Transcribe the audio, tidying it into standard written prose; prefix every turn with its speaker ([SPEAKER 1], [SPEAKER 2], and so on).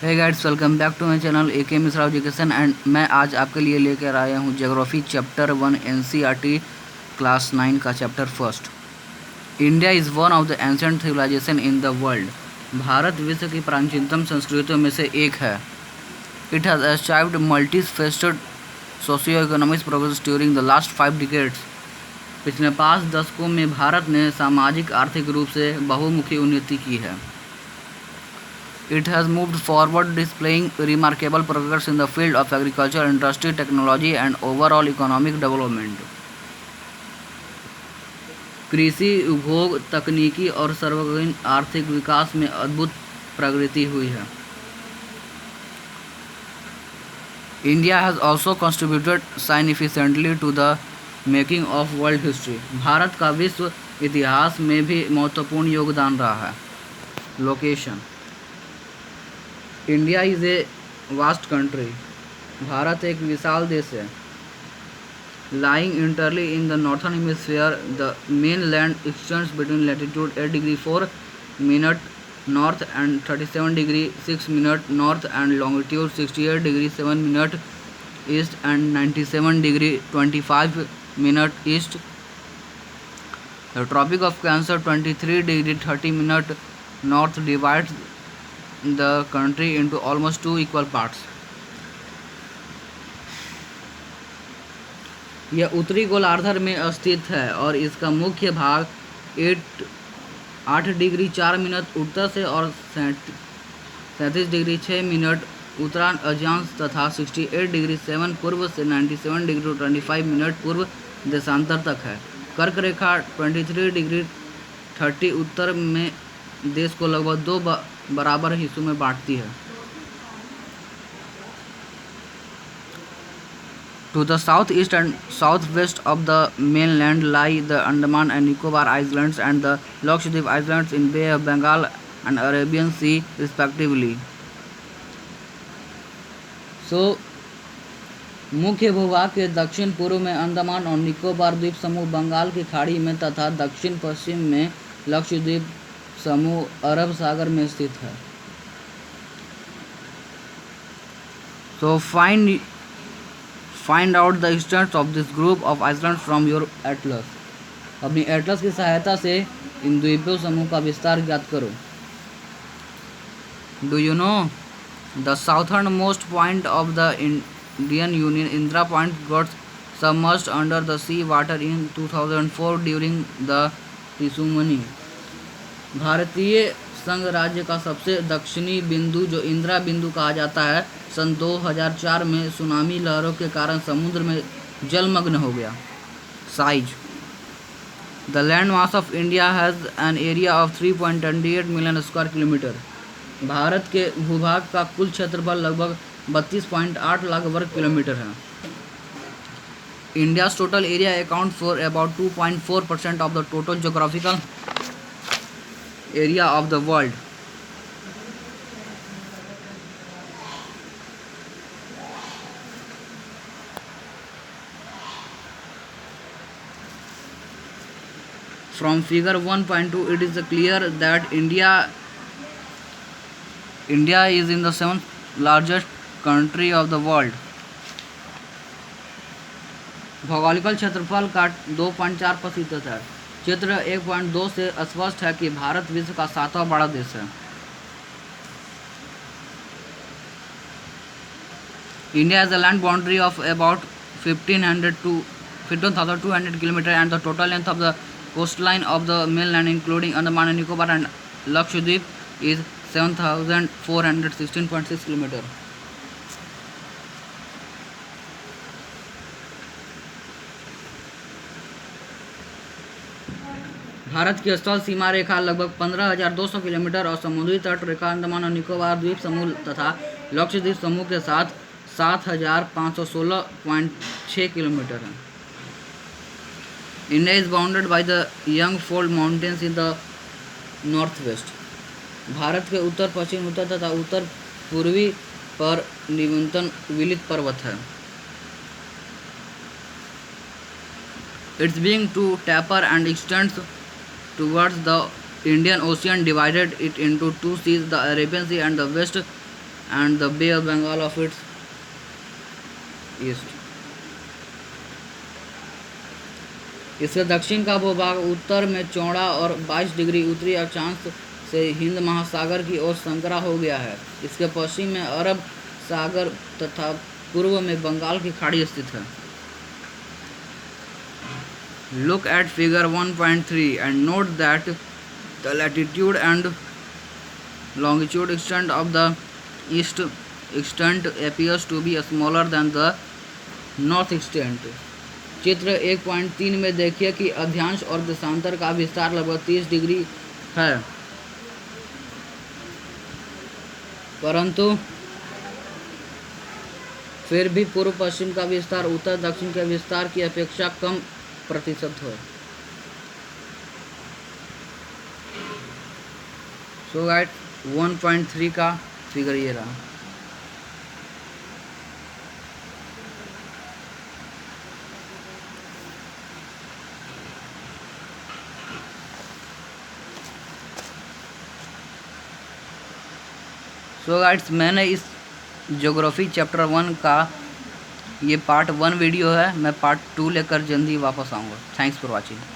[SPEAKER 1] Hey guides, welcome back to my channel AK Mishra education. And मैं आज आपके लिए लेकर आया हूँ ज्योग्राफी चैप्टर 1 NCERT क्लास 9 का chapter first. India is one of the ancient civilisation in the world. Bharat विश्व की प्राचीनतम संस्कृतियों में से एक है। It has achieved multifaceted socio economic progress during the last 5 decades. पिछले 5 दशकों में भारत ने सामाजिक आर्थिक रूप से बहुमुखी उन्नति की है। It has moved forward, displaying remarkable progress in the field of agriculture, industry, technology, and overall economic development. कृषि, उपभोग, तकनीकी और सार्वजनिक आर्थिक विकास में अद्भुत प्रगति हुई है। India has also contributed significantly to the making of world history. Bharat का विश्व इतिहास में भी महत्वपूर्ण योगदान रहा है। Location: India is a vast country. भारत एक विशाल देश है। Lying entirely in the northern hemisphere, the main land extends between latitude 8 degree 4 minute north and 37 degree 6 minute north and longitude 68 degree 7 minute east and 97 degree 25 minute east. The tropic of cancer 23 degree 30 minute north divides the country into almost 2 equal parts. यह उत्तरी गोलार्ध में स्थित है और इसका मुख्य भाग 8 डिग्री 4 मिनट उत्तर से और 37 डिग्री 6 मिनट उत्तरायण अक्षांश तथा 68 डिग्री 7 पूर्व से 97 डिग्री 25 मिनट पूर्व देशांतर तक है। कर्क रेखा 23 डिग्री 30 उत्तर में देश को लगभग 2 बराबर हिस्सों में बांटती है। To the south east and south west of the main land lie the Andaman and Nicobar islands and the Lakshadweep islands in Bay of Bengal and Arabian Sea respectively. मुख्य भूभाग के दक्षिण पूर्व में अंडमान और निकोबार द्वीप समूह बंगाल की खाड़ी में तथा दक्षिण पश्चिम में लक्षद्वीप समूह अरब सागर में स्थित है। So find out the extent of this group of islands from your atlas. अपनी एटलस की सहायता से इन द्वीपों समूह का विस्तार ज्ञात करो। Do you know the southernmost point of the Indian Union, Indira Point, got submerged under the sea water in 2004 during the tsunami. भारतीय संघ राज्य का सबसे दक्षिणी बिंदु जो इंदिरा बिंदु कहा जाता है, सन 2004 में सुनामी लहरों के कारण समुद्र में जलमग्न हो गया। Size: the land mass of India has an area of 3.28 million square kilometre. Bharat के भूभाग का कुल क्षेत्रफल लगभग 32.8 लाख वर्ग किलोमीटर है। India's total area account for about 2.4% of the total geographical area of the world. From figure 1.2 it is clear that India is in the 7th largest country of the world. भौगोलिक क्षेत्रफल का 2.4% है। चित्र 1.2 से स्पष्ट है कि भारत विश्व का 7वां बड़ा देश है। India has a land boundary of about 15,200 kilometre and the total length of the coast line of the main land including Andaman and Nicobar and Lakshadweep is 7,416.6 kilometre. भारत की स्थल सीमा रेखा लगभग 15,200 किलोमीटर और समुद्री तट रेखा अंडमान और निकोबार द्वीप समूह तथा लक्षद्वीप समूह के साथ 7,516.6 किलोमीटर है। India is bounded by the young fold mountains in the north west. Bharat के उत्तर पश्चिम उत्तर तथा उत्तर पूर्वी पर निम्नतम विलित पर्वत है। It's being to taper and extends towards the Indian Ocean, divided it into two seas, the Arabian Sea and the West and the Bay of Bengal of its east. इसके दक्षिण का भूभाग उत्तर में चौड़ा और 22 डिग्री उत्तरी अक्षांश से हिंद महासागर की ओर संकरा हो गया है। इसके पश्चिम में अरब सागर तथा पूर्व में बंगाल की खाड़ी स्थित है। Look at figure 1.3 and note that the latitude and longitude extent of the east extent appears to be smaller than the north extent. चित्र 1.3 में देखिए कि अक्षांश और देशांतर का विस्तार लगभग 30 डिग्री है, परंतु फिर भी पूर्व पश्चिम का विस्तार उत्तर दक्षिण के विस्तार की अपेक्षा कम प्रतिशत है। सो गाइस 1.3 का फिगर ये रहा। सो गाइस मैंने इस ज्योग्राफी चैप्टर 1 का ये पार्ट 1 वीडियो है, मैं पार्ट 2 लेकर जल्दी वापस आऊँगा। Thanks for watching.